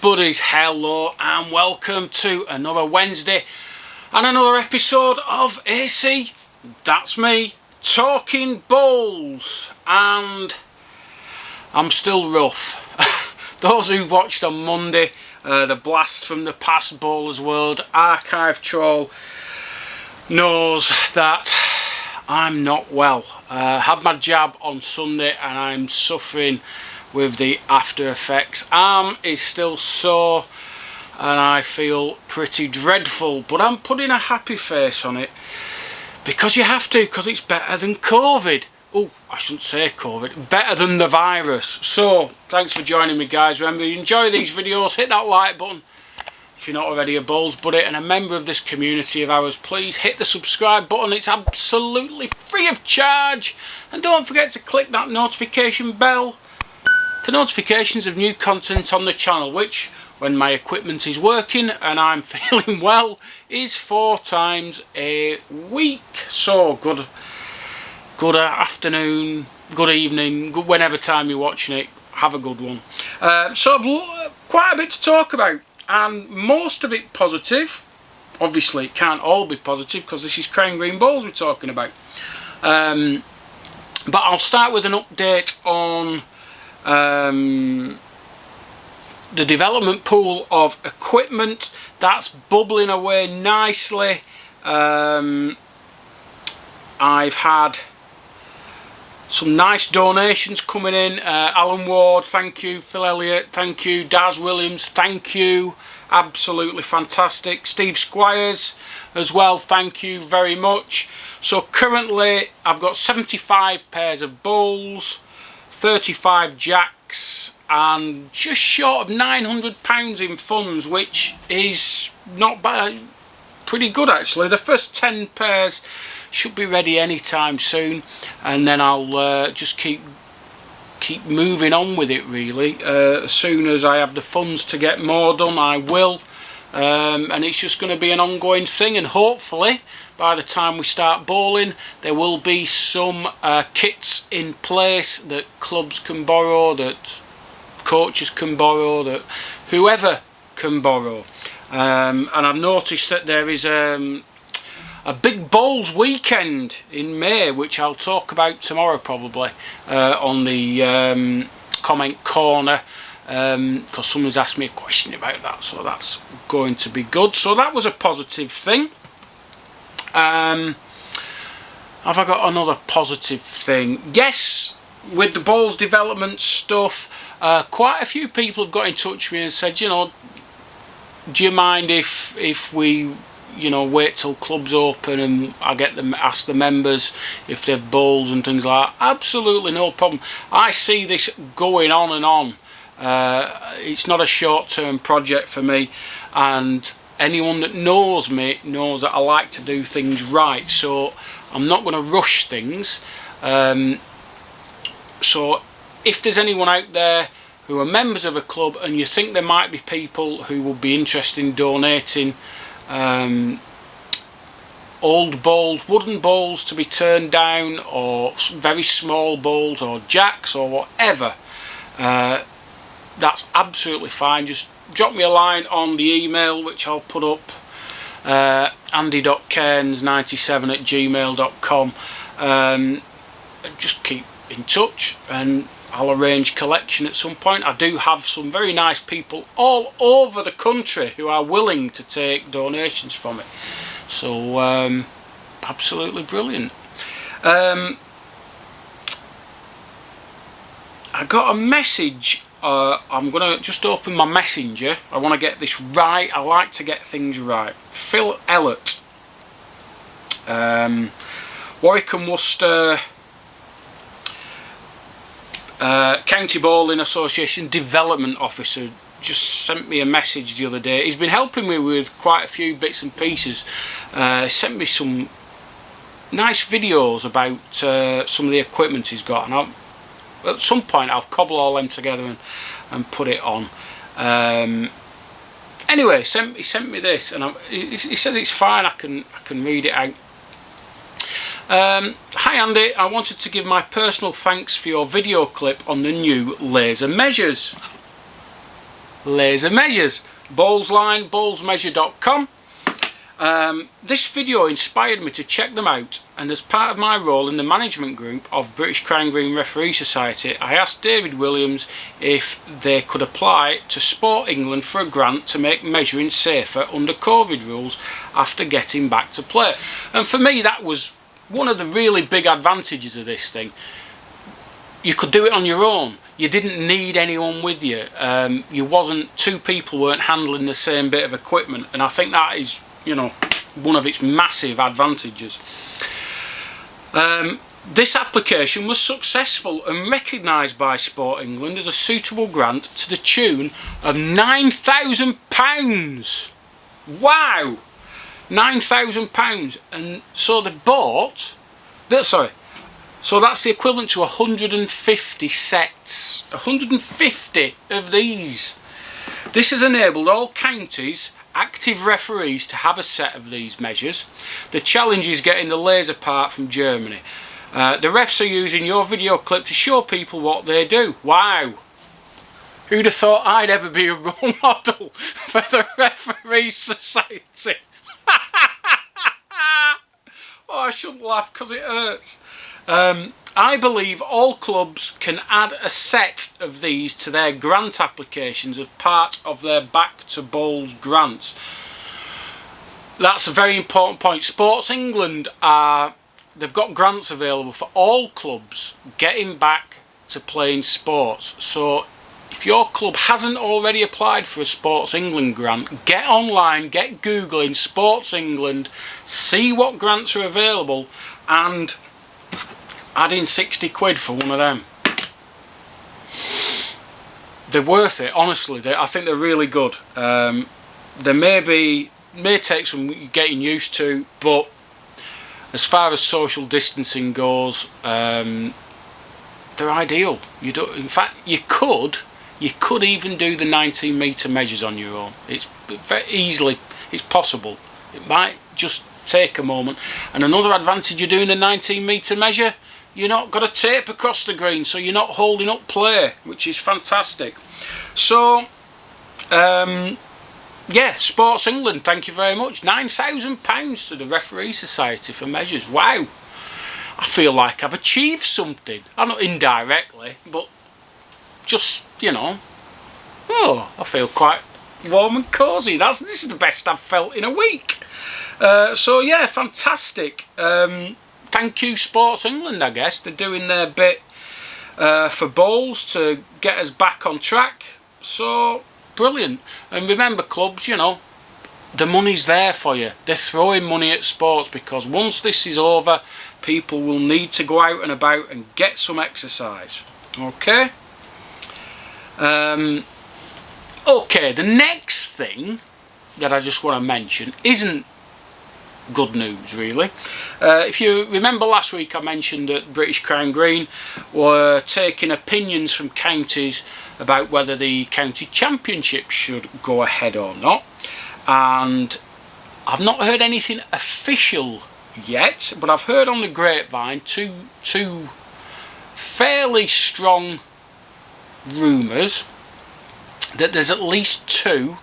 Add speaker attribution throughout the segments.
Speaker 1: buddies, hello and welcome to another Wednesday and another episode of AC, that's me, talking bowls. And I'm still rough. Those who watched on Monday, the Blast from the Past Bowlers World archive trawl, knows that I'm not well. Had my jab on Sunday and I'm suffering with the after effects. Arm is still sore and I feel pretty dreadful, but I'm putting a happy face on it because you have to, because it's better than COVID. Oh, I shouldn't say COVID, better than the virus. So thanks for joining me, guys. Remember, you enjoy these videos, hit that like button if you're not already a bowls buddy and a member of this community of ours. Please hit the subscribe button, it's absolutely free of charge, and don't forget to click that notification bell for notifications of new content on the channel, which, when my equipment is working and I'm feeling well, is 4 times a week. So good afternoon, good evening, good whenever time you're watching it. Have a good one. So I've quite a bit to talk about, and most of it positive. Obviously it can't all be positive because this is Crown Green Bowls we're talking about. But I'll start with an update on the development pool of equipment. That's bubbling away nicely. I've had some nice donations coming in. Alan Ward, thank you. Phil Elliott, thank you. Daz Williams, thank you. Absolutely fantastic. Steve Squires as well, thank you very much. So currently I've got 75 pairs of bowls, 35 jacks, and just short of £900 in funds, which is not bad, pretty good actually. The first 10 pairs should be ready anytime soon, and then I'll just keep moving on with it really. As soon as I have the funds to get more done, I will, and it's just going to be an ongoing thing, and hopefully by the time we start bowling there will be some kits in place that clubs can borrow, that coaches can borrow, that whoever can borrow. And I've noticed that there is a big bowls weekend in May, which I'll talk about tomorrow probably on the comment corner, because someone's asked me a question about that, so that's going to be good. So that was a positive thing. Have I got another positive thing? Yes, with the bowls development stuff, quite a few people have got in touch with me and said, you know, do you mind if we, you know, wait till clubs open and I get them, ask the members if they've bowls and things like that? Absolutely no problem. I see this going on and on. It's not a short-term project for me, and anyone that knows me knows that I like to do things right, so I'm not going to rush things. So if there's anyone out there who are members of a club and you think there might be people who will be interested in donating old bowls, wooden bowls to be turned down, or very small bowls or jacks or whatever, that's absolutely fine. Just drop me a line on the email, which I'll put up, andy.cairns97@gmail.com. Just keep in touch and I'll arrange collection at some point. I do have some very nice people all over the country who are willing to take donations from it. So absolutely brilliant. I got a message. I'm going to just open my messenger. I want to get this right. I like to get things right. Phil Elliott, Warwick and Worcester County Bowling Association Development Officer, just sent me a message the other day. He's been helping me with quite a few bits and pieces. He sent me some nice videos about some of the equipment he's got, and at some point I'll cobble all them together and put it on. Anyway, he sent me this, and he says it's fine. I can read it out. Hi Andy, I wanted to give my personal thanks for your video clip on the new laser measures. laser measures. Bowlsline, bowlsmeasure.com. This video inspired me to check them out, and as part of my role in the management group of British Crown Green Referee Society, I asked David Williams if they could apply to Sport England for a grant to make measuring safer under COVID rules after getting back to play. And for me, that was one of the really big advantages of this thing. You could do it on your own. You didn't need anyone with you. Two people weren't handling the same bit of equipment, and I think that is, you know, one of its massive advantages. This application was successful and recognised by Sport England as a suitable grant to the tune of £9,000. Wow, £9,000, and so they bought. So that's the equivalent to 150 sets. 150 of these. This has enabled all counties active referees to have a set of these measures. The challenge is getting the laser part from Germany. The refs are using your video clip to show people what they do. Wow! Who'd have thought I'd ever be a role model for the Referee Society? Oh, I shouldn't laugh because it hurts. I believe all clubs can add a set of these to their grant applications as part of their Back to Bowls grants. That's a very important point. Sports England they've got grants available for all clubs getting back to playing sports. So if your club hasn't already applied for a Sports England grant, get online, get Googling Sports England, see what grants are available, and add in 60 quid for one of them. They're worth it, honestly. I think they're really good. They may take some getting used to, but as far as social distancing goes, they're ideal. In fact, you could even do the 19-metre measures on your own. It's very easily, it's possible. It might just take a moment. And another advantage of doing the 19-metre measure, you're not got a tape across the green, so you're not holding up play, which is fantastic. So, yeah, Sports England, thank you very much. £9,000 to the Referee Society for measures. Wow, I feel like I've achieved something. I'm not indirectly, but just, you know, oh, I feel quite warm and cosy. This is the best I've felt in a week. So yeah, fantastic. Thank you, Sports England, I guess. They're doing their bit for bowls to get us back on track. So, brilliant. And remember, clubs, you know, the money's there for you. They're throwing money at sports because once this is over, people will need to go out and about and get some exercise. Okay? Okay, the next thing that I just want to mention isn't good news, really. If you remember last week, I mentioned that British Crown Green were taking opinions from counties about whether the county championship should go ahead or not, and I've not heard anything official yet, but I've heard on the grapevine two fairly strong rumours that there's at least two,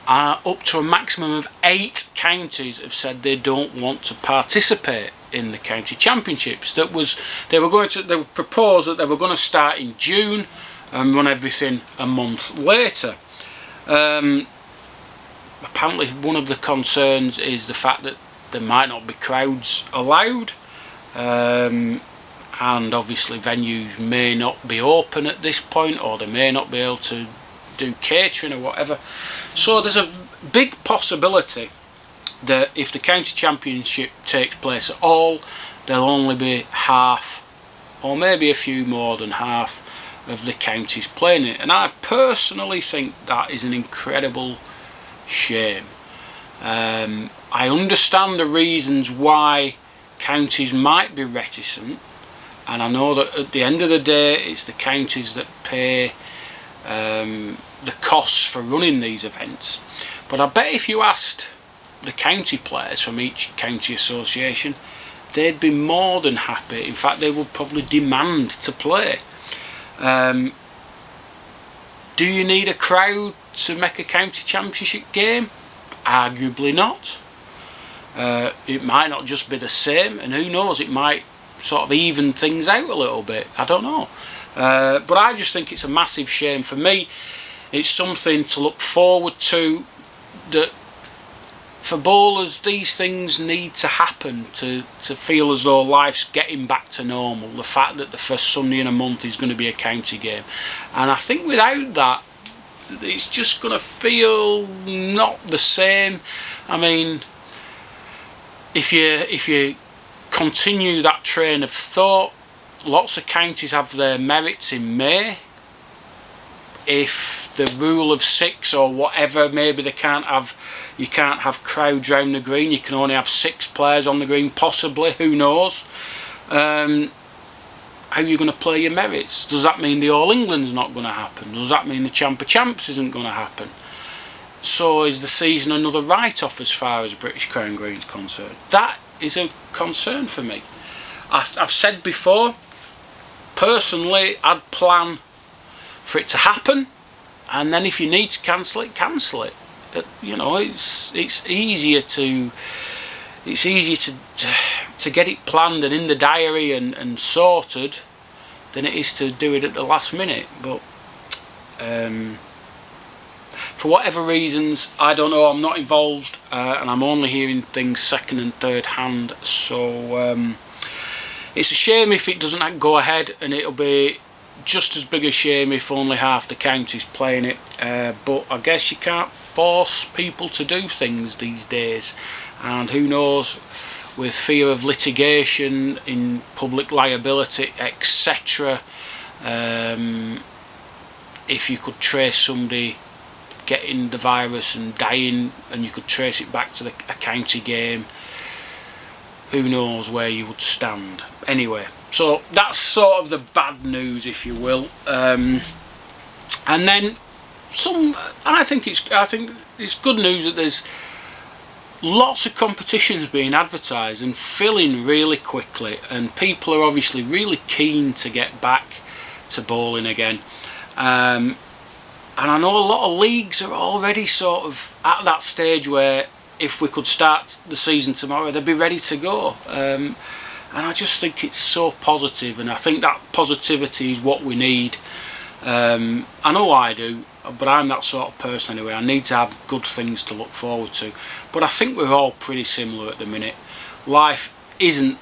Speaker 1: up to a maximum of 8 counties have said they don't want to participate in the county championships. They proposed that they were going to start in June and run everything a month later. Apparently one of the concerns is the fact that there might not be crowds allowed, and obviously venues may not be open at this point, or they may not be able to do catering or whatever. So there's a big possibility that if the county championship takes place at all, there'll only be half, or maybe a few more than half, of the counties playing it. And I personally think that is an incredible shame. I understand the reasons why counties might be reticent, and I know that at the end of the day it's the counties that pay the costs for running these events. But I bet if you asked the county players from each county association, they'd be more than happy. In fact, they would probably demand to play. Do you need a crowd to make a county championship game? Arguably not. It might not just be the same, and who knows, it might sort of even things out a little bit. I don't know. But I just think it's a massive shame. For me, it's something to look forward to. That for bowlers, these things need to happen to feel as though life's getting back to normal. The fact that the first Sunday in a month is going to be a county game, and I think without that, it's just going to feel not the same. I mean, if you continue that train of thought, lots of counties have their merits in May. If the rule of 6 or whatever, maybe you can't have crowds round the green, you can only have 6 players on the green, possibly, who knows. How are you going to play your merits? Does that mean the All England's not going to happen? Does that mean the Champ of Champs isn't going to happen? So is the season another write-off as far as British Crown Green's concerned? That is a concern for me. I've said before, personally, I'd plan for it to happen, and then if you need to cancel it, cancel it. You know, it's easier to get it planned and in the diary and sorted than it is to do it at the last minute. But for whatever reasons, I don't know, I'm not involved, and I'm only hearing things second and third hand, so it's a shame if it doesn't go ahead, and it'll be just as big a shame if only half the county's playing it, but I guess you can't force people to do things these days, and who knows, with fear of litigation in public liability, etc., if you could trace somebody getting the virus and dying and you could trace it back to a county game, who knows where you would stand. Anyway, so that's sort of the bad news, if you will. And then I think it's good news that there's lots of competitions being advertised and filling really quickly, and people are obviously really keen to get back to bowling again. And I know a lot of leagues are already sort of at that stage where if we could start the season tomorrow, they'd be ready to go. And I just think it's so positive, and I think that positivity is what we need. I know I do, but I'm that sort of person anyway. I need to have good things to look forward to. But I think we're all pretty similar at the minute. Life isn't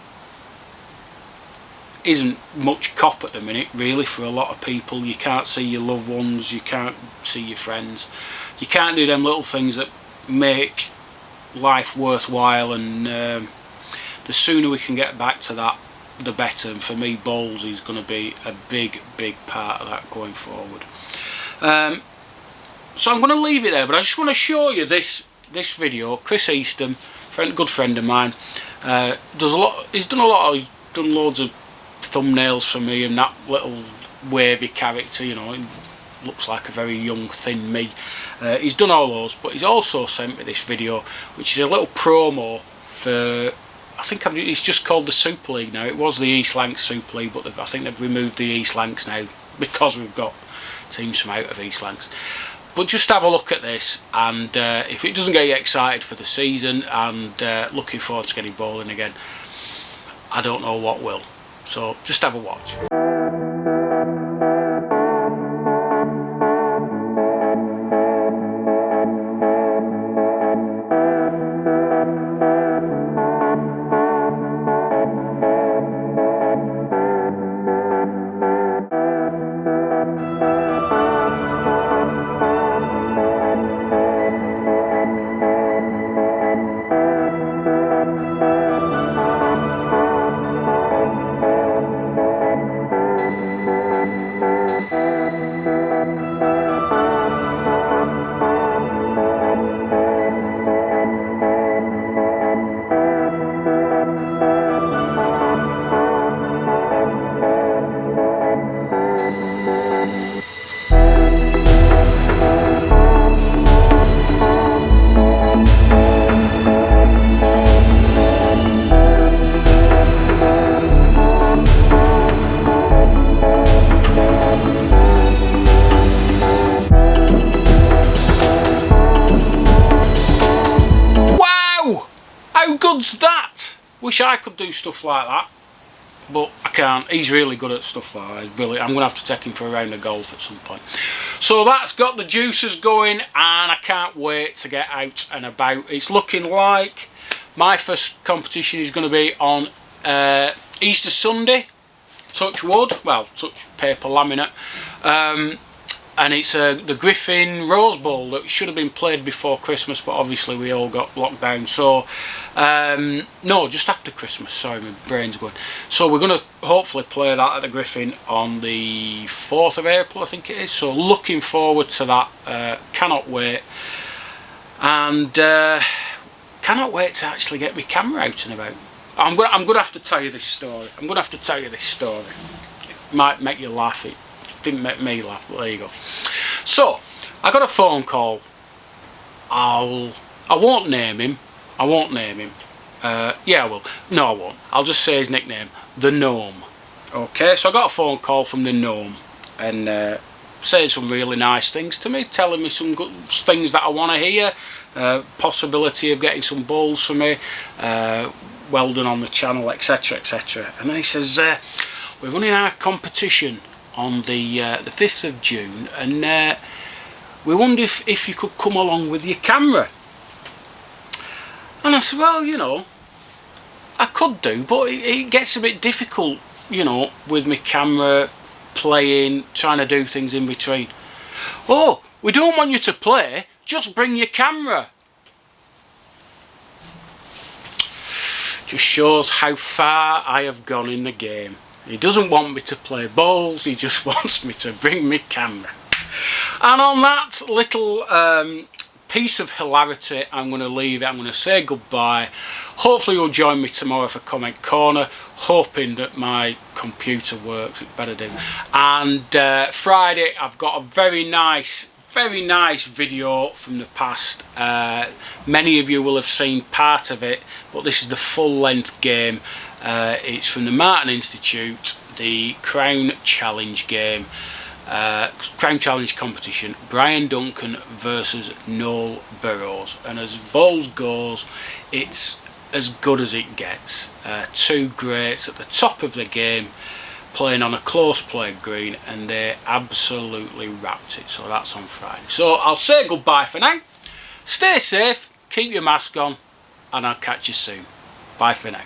Speaker 1: much cop at the minute, really, for a lot of people. You can't see your loved ones, you can't see your friends, you can't do them little things that make life worthwhile, and the sooner we can get back to that, the better. And for me, bowls is going to be a big part of that going forward. So I'm going to leave it there, but I just want to show you this video. Chris Easton, good friend of mine, does a lot. He's done loads of thumbnails for me, and that little wavy character, you know, looks like a very young thin me. He's done all those, but he's also sent me this video, which is a little promo for, I think it's just called the Super League now. It was the East Lancs Super League, but I think they've removed the East Lancs now because we've got teams from out of East Lancs. But just have a look at this, and if it doesn't get you excited for the season and looking forward to getting bowling again, I don't know what will. So just have a watch. wish I could do stuff like that, but I can't. He's really good at stuff like that. He's brilliant. I'm going to have to take him for a round of golf at some point. So that's got the juices going, and I can't wait to get out and about. It's looking like my first competition is going to be on Easter Sunday. Touch wood, well, touch paper laminate, and it's the Griffin Rose Bowl that should have been played before Christmas, but obviously we all got locked down. So no, just after Christmas. Sorry, my brain's going. So we're going to hopefully play that at the Griffin on the 4th of April, I think it is. So looking forward to that. Cannot wait, and cannot wait to actually get my camera out and about. I'm gonna have to tell you this story. It might make you laugh. It didn't make me laugh, but there you go. So I got a phone call. I won't name him. Yeah, I will. No, I won't. I'll just say his nickname, the Gnome. Okay, so I got a phone call from the Gnome, and saying some really nice things to me, telling me some good things that I want to hear. Possibility of getting some balls for me. Well done on the channel, etc, etc. And then he says, we're running our competition on the 5th of June, and we wonder if you could come along with your camera. And I said, well, you know, I could do, but it gets a bit difficult, you know, with my camera, playing, trying to do things in between. Oh, we don't want you to play, just bring your camera. Just shows how far I have gone in the game. He doesn't want me to play bowls, he just wants me to bring me camera. And on that little piece of hilarity, I'm going to leave it. I'm going to say goodbye. Hopefully you'll join me tomorrow for Comment Corner, hoping that my computer works. It better do. And Friday I've got a very nice video from the past. Many of you will have seen part of it, but this is the full-length game. It's from the Martin Institute, the Crown Challenge game, Crown Challenge competition. Brian Duncan versus Noel Burrows, and as bowls goes, it's as good as it gets. Two greats at the top of the game, playing on a close played green, and they absolutely wrapped it. So that's on Friday. So I'll say goodbye for now. Stay safe, keep your mask on, and I'll catch you soon. Bye for now.